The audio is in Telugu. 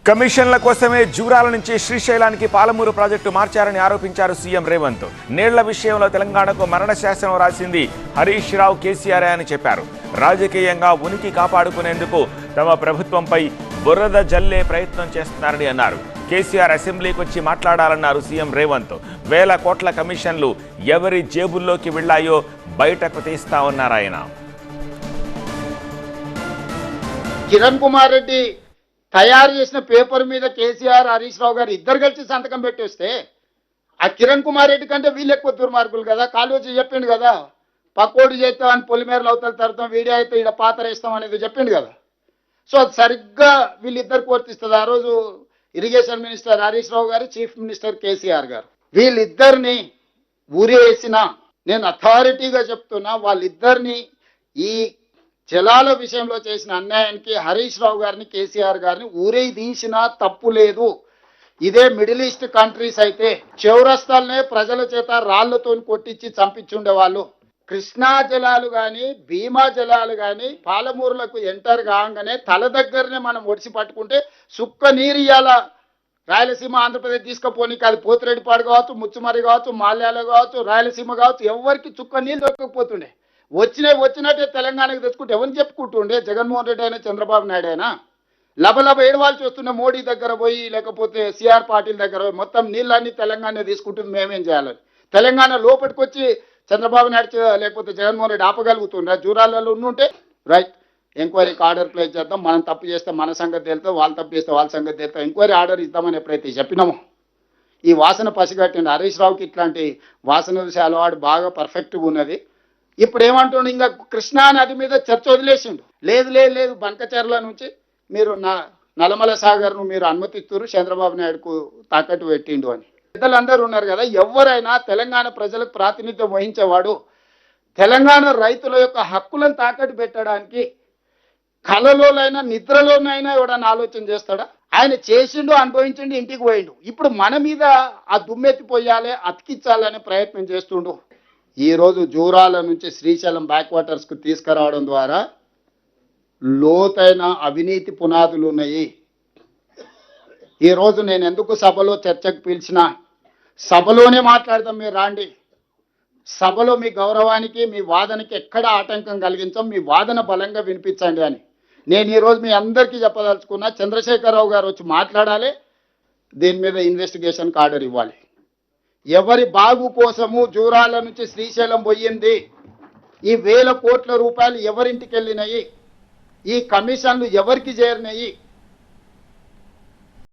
కమిషన్ల కోసమే జూరాల నుంచి శ్రీశైలానికి పాలమూరు ప్రాజెక్టు మార్చారని ఆరోపించారు సీఎం రేవంత్. నీళ్ల విషయంలో తెలంగాణకు మరణ శాసనం రాసింది హరీష్ రావు, కేసీఆర్ అని చెప్పారు. రాజకీయంగా ఉనికి కాపాడుకునేందుకు తమ ప్రభుత్వంపై బురద జల్లే ప్రయత్నం చేస్తున్నారని అన్నారు. కేసీఆర్ అసెంబ్లీకి వచ్చి మాట్లాడాలన్నారు సీఎం రేవంత్. వేల కోట్ల కమిషన్లు ఎవరి జేబుల్లోకి వెళ్లాయో బయటకు తీస్తామన్నారు ఆయన. కిరణ్ కుమార్ రెడ్డి తయారు చేసిన పేపర్ మీద కేసీఆర్, హరీష్ రావు గారు ఇద్దరు కలిసి సంతకం పెట్టేస్తే ఆ కిరణ్ కుమార్ రెడ్డి కంటే వీళ్ళు ఎక్కువ దుర్మార్గులు కదా. కాళోజీ చెప్పిండు కదా, పక్కోడు చేస్తాం అని పొలిమేరలు అవతల తరుతాం, వీడియో అయితే ఇక్కడ పాత్ర వేస్తాం అనేది చెప్పిండు కదా. సో అది సరిగ్గా వీళ్ళిద్దరికి వర్తిస్తుంది. ఆ రోజు ఇరిగేషన్ మినిస్టర్ హరీష్ రావు గారు, చీఫ్ మినిస్టర్ కేసీఆర్ గారు, వీళ్ళిద్దరిని ఊరేసిన, నేను అథారిటీగా చెప్తున్నా, వాళ్ళిద్దరిని ఈ జలాల విషయంలో చేసిన అన్యాయానికి హరీష్ రావు గారిని, కేసీఆర్ గారిని ఊరే తీసినా తప్పు లేదు. ఇదే మిడిల్ ఈస్ట్ కంట్రీస్ అయితే చౌరస్తాలనే ప్రజల చేత రాళ్లతో కొట్టించి చంపించుండే వాళ్ళు. కృష్ణా జలాలు కానీ, భీమా జలాలు కానీ పాలమూరులకు ఎంటర్ కాగానే తల దగ్గరనే మనం ఒడిసి పట్టుకుంటే సుక్క నీరు ఇయ్యాల రాయలసీమ, ఆంధ్రప్రదేశ్ తీసుకుపోనీకి. అది పోతిరెడ్డిపాడు కావచ్చు, ముచ్చుమరి కావచ్చు, మాల్యాల కావచ్చు, రాయలసీమ కావచ్చు, ఎవరికి చుక్క నీళ్ళు దొరకకపోతుండే. వచ్చినట్టే తెలంగాణకు తెచ్చుకుంటే ఎవరిని చెప్పుకుంటుండే? జగన్మోహన్ రెడ్డి అయినా, చంద్రబాబు నాయుడు అయినా లబలబ ఏడవాల్సి వస్తుండే. మోడీ దగ్గర పోయి, లేకపోతే సిఆర్ పాటిల్ దగ్గర పోయి మొత్తం నీళ్ళన్నీ తెలంగాణ తీసుకుంటుంది, మేమేం చేయాలని. తెలంగాణ లోపలికి వచ్చి చంద్రబాబు నాయుడు లేకపోతే జగన్మోహన్ రెడ్డి ఆపగలుగుతుండే? జూరాలలో ఉండుంటే రైట్, ఎంక్వైరీకి ఆర్డర్ ప్లేస్ చేద్దాం, మనం తప్పు చేస్తే మన సంగతి తెలుస్తాం, వాళ్ళు తప్పు చేస్తే వాళ్ళ సంగతి తెలుస్తాం, ఎంక్వైరీ ఆర్డర్ ఇద్దామని ఎప్పుడైతే చెప్పినామో ఈ వాసన పసిగట్టిండి. హరీష్ రావుకి ఇట్లాంటి వాసన చూసే అలవాటు బాగా పర్ఫెక్ట్గా ఉన్నది. ఇప్పుడు ఏమంటుండు, ఇంకా కృష్ణా నది మీద చర్చ వదిలేసిండు. లేదు బంకచర్ల నుంచి మీరు నల్లమల సాగర్ను మీరు అనుమతిస్తున్నారు, చంద్రబాబు నాయుడుకు తాకట్టు పెట్టిండు అని. పెద్దలందరూ ఉన్నారు కదా. ఎవరైనా తెలంగాణ ప్రజలకు ప్రాతినిధ్యం వహించేవాడు తెలంగాణ రైతుల యొక్క హక్కులను తాకట్టు పెట్టడానికి కలలోనైనా నిద్రలోనైనా ఎవడన్నా ఆలోచన చేస్తాడా? ఆయన చేసిండు, అనుభవించిండు, ఇంటికి పోయిండు. ఇప్పుడు మన మీద ఆ దుమ్మెత్తిపోయాలి, అతికించాలనే ప్రయత్నం చేస్తుండు. ఈరోజు జూరాల నుంచి శ్రీశైలం బ్యాక్ వాటర్స్కు తీసుకురావడం ద్వారా లోతైన అవినీతి పునాదులు ఉన్నాయి. ఈరోజు నేను ఎందుకు సభలో చర్చకు పిలిచినా, సభలోనే మాట్లాడదాం, మీరు రాండి, సభలో మీ గౌరవానికి, మీ వాదనకి ఎక్కడ ఆటంకం కలిగించాం, మీ వాదన బలంగా వినిపించండి అని నేను ఈరోజు మీ అందరికీ చెప్పదలుచుకున్నా. చంద్రశేఖరరావు గారు వచ్చి మాట్లాడాలి, దీని మీద ఇన్వెస్టిగేషన్కి ఆర్డర్ ఇవ్వాలి. ఎవరి బాగు కోసము జూరాల నుంచి శ్రీశైలం పోయింది, ఈ వేల కోట్ల రూపాయలు ఎవరింటికి వెళ్ళినాయి, ఈ కమిషన్లు ఎవరికి చేరినాయి,